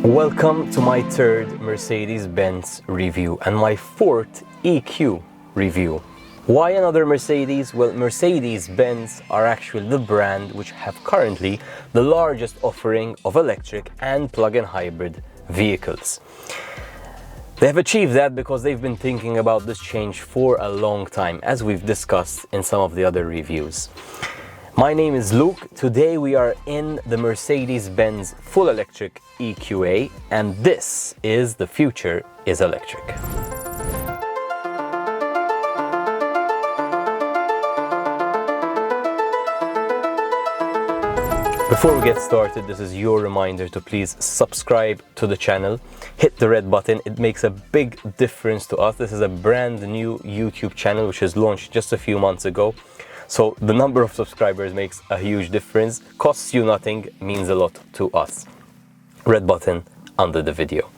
Welcome to my third Mercedes-Benz review and my fourth EQ review. Why another Mercedes? Well, Mercedes-Benz are actually the brand which have currently the largest offering of electric and plug-in hybrid vehicles. They have achieved that because they've been thinking about this change for a long time, as we've discussed in some of the other reviews. My name is Luke. Today we are in the Mercedes-Benz full electric EQA, and this is The Future is Electric. Before we get started, this is your reminder to please subscribe to the channel, hit the red button. It makes a big difference to us. This is a brand new YouTube channel which was launched just a few months ago. So the number of subscribers makes a huge difference, costs you nothing, means a lot to us. Red button under the video.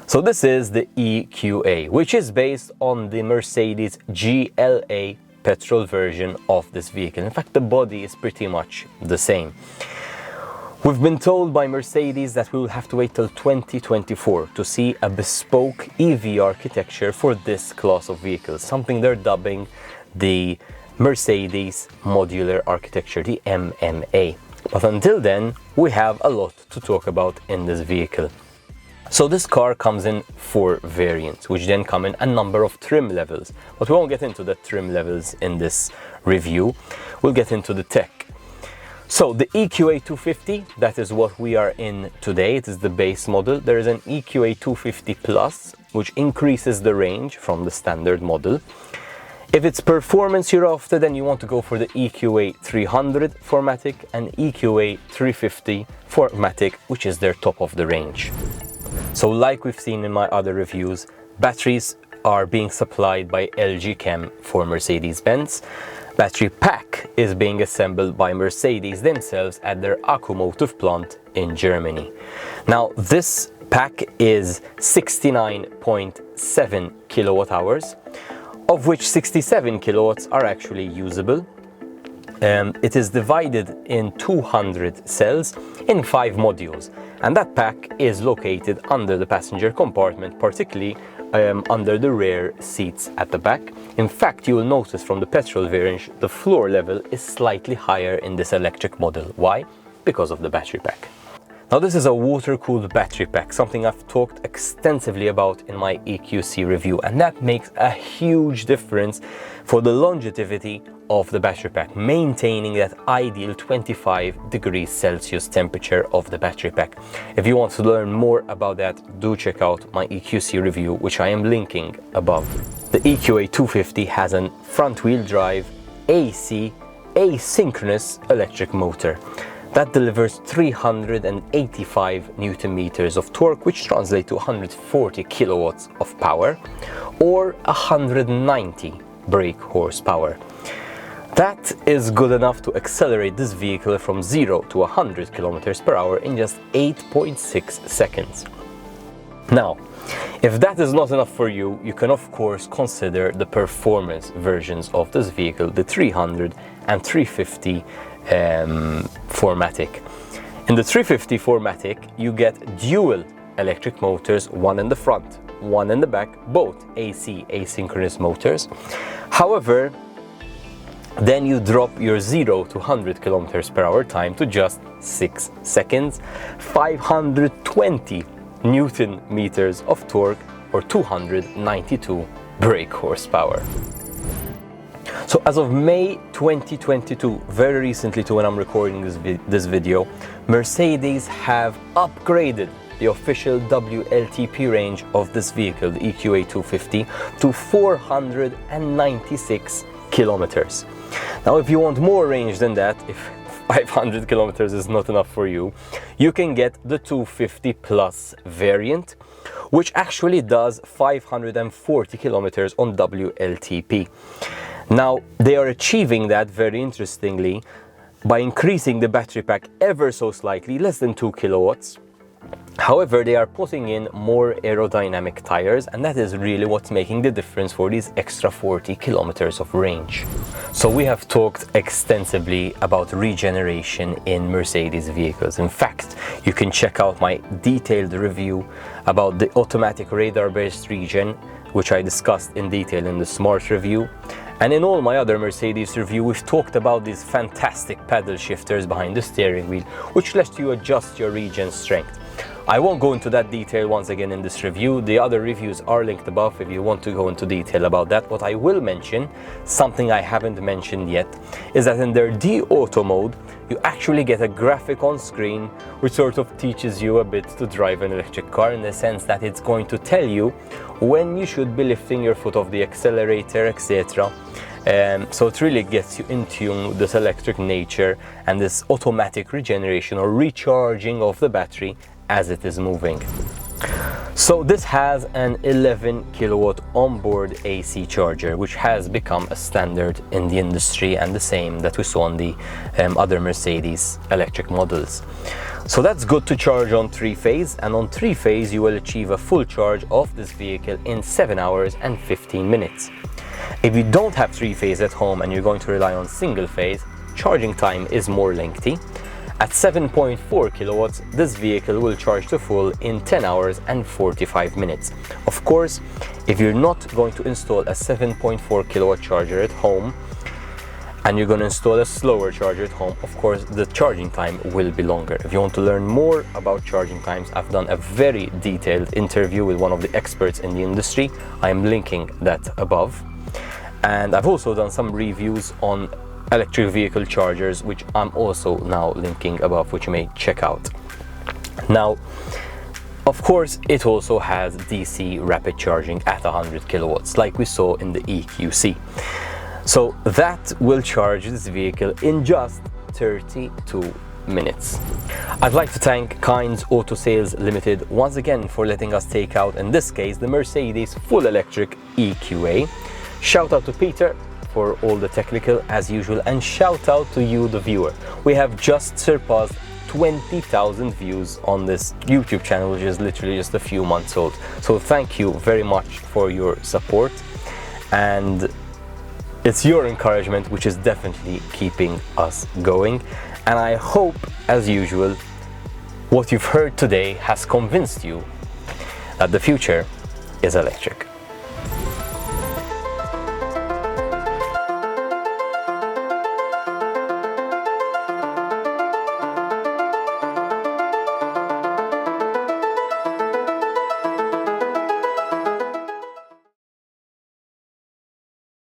So this is the EQA, which is based on the Mercedes GLA petrol version of this vehicle. In fact, the body is pretty much the same. We've been told by Mercedes that we will have to wait till 2024 to see a bespoke EV architecture for this class of vehicles, something they're dubbing the Mercedes Modular Architecture, the MMA. But until then, we have a lot to talk about in this vehicle. So this car comes in 4 variants, which then come in a number of trim levels. But we won't get into the trim levels in this review. We'll get into the tech. So the EQA 250, that is what we are in today. It is the base model. There is an EQA 250 Plus, which increases the range from the standard model. If it's performance you're after, then you want to go for the EQA 300 4MATIC and EQA 350 4MATIC, which is their top of the range. So like we've seen in my other reviews, batteries are being supplied by LG Chem for Mercedes-Benz. Battery pack is being assembled by Mercedes themselves at their Akkumotiv plant in Germany. Now this pack is 69.7 kilowatt hours, of which 67 kilowatts are actually usable. It is divided in 200 cells in 5 modules, and that pack is located under the passenger compartment, particularly under the rear seats at the back. In fact, you will notice from the petrol variant, the floor level is slightly higher in this electric model. Why? Because of the battery pack. Now this is a water-cooled battery pack, something I've talked extensively about in my EQC review, and that makes a huge difference for the longevity of the battery pack, maintaining that ideal 25 degrees Celsius temperature of the battery pack. If you want to learn more about that, do check out my EQC review, which I am linking above. The EQA 250 has a front-wheel drive AC asynchronous electric motor that delivers 385 Newton meters of torque, which translates to 140 kilowatts of power or 190 brake horsepower. That is good enough to accelerate this vehicle from 0 to 100 kilometers per hour in just 8.6 seconds. Now, if that is not enough for you, you can of course consider the performance versions of this vehicle, the 300 and 350 4MATIC. In the 350 4MATIC, you get dual electric motors, one in the front, one in the back, both AC asynchronous motors. However, then you drop your 0 to 100 kilometers per hour time to just 6 seconds, 520 Newton meters of torque or 292 brake horsepower. So as of May 2022, very recently to when I'm recording this video, Mercedes have upgraded the official WLTP range of this vehicle, the EQA 250, to 496 kilometers. Now, if you want more range than that, if 500 kilometers is not enough for you, you can get the 250 Plus variant, which actually does 540 kilometers on WLTP. Now, they are achieving that very interestingly by increasing the battery pack ever so slightly, less than 2 kilowatts, However, they are putting in more aerodynamic tires, and that is really what's making the difference for these extra 40 kilometers of range. So we have talked extensively about regeneration in Mercedes vehicles. In fact, you can check out my detailed review about the automatic radar-based Regen, which I discussed in detail in the Smart review. And in all my other Mercedes review, we've talked about these fantastic paddle shifters behind the steering wheel, which lets you adjust your Regen strength. I won't go into that detail once again in this review. The other reviews are linked above if you want to go into detail about that. What I will mention, something I haven't mentioned yet, is that in their D-Auto mode, you actually get a graphic on screen which sort of teaches you a bit to drive an electric car, in the sense that it's going to tell you when you should be lifting your foot off the accelerator, etc. So it really gets you in tune with this electric nature and this automatic regeneration or recharging of the battery as it is moving. So this has an 11 kilowatt onboard AC charger, which has become a standard in the industry, and the same that we saw on the other Mercedes electric models. So that's good to charge on 3-phase, and on 3-phase you will achieve a full charge of this vehicle in 7 hours and 15 minutes. If you don't have 3-phase at home and you're going to rely on single phase, charging time is more lengthy. At 7.4 kilowatts, this vehicle will charge to full in 10 hours and 45 minutes. Of course, if you're not going to install a 7.4 kilowatt charger at home and you're going to install a slower charger at home, of course, the charging time will be longer. If you want to learn more about charging times, I've done a very detailed interview with one of the experts in the industry. I'm linking that above. And I've also done some reviews on electric vehicle chargers, which I'm also now linking above, which you may check out. Now, of course, it also has DC rapid charging at 100 kilowatts, like we saw in the EQC. So that will charge this vehicle in just 32 minutes. I'd like to thank Kynes Auto Sales Limited once again for letting us take out, in this case, the Mercedes full electric EQA. Shout out to Peter for all the technical as usual, and shout out to you, the viewer. We have just surpassed 20,000 views on this YouTube channel, which is literally just a few months old. So thank you very much for your support, and it's your encouragement which is definitely keeping us going. And I hope, as usual, what you've heard today has convinced you that the future is electric.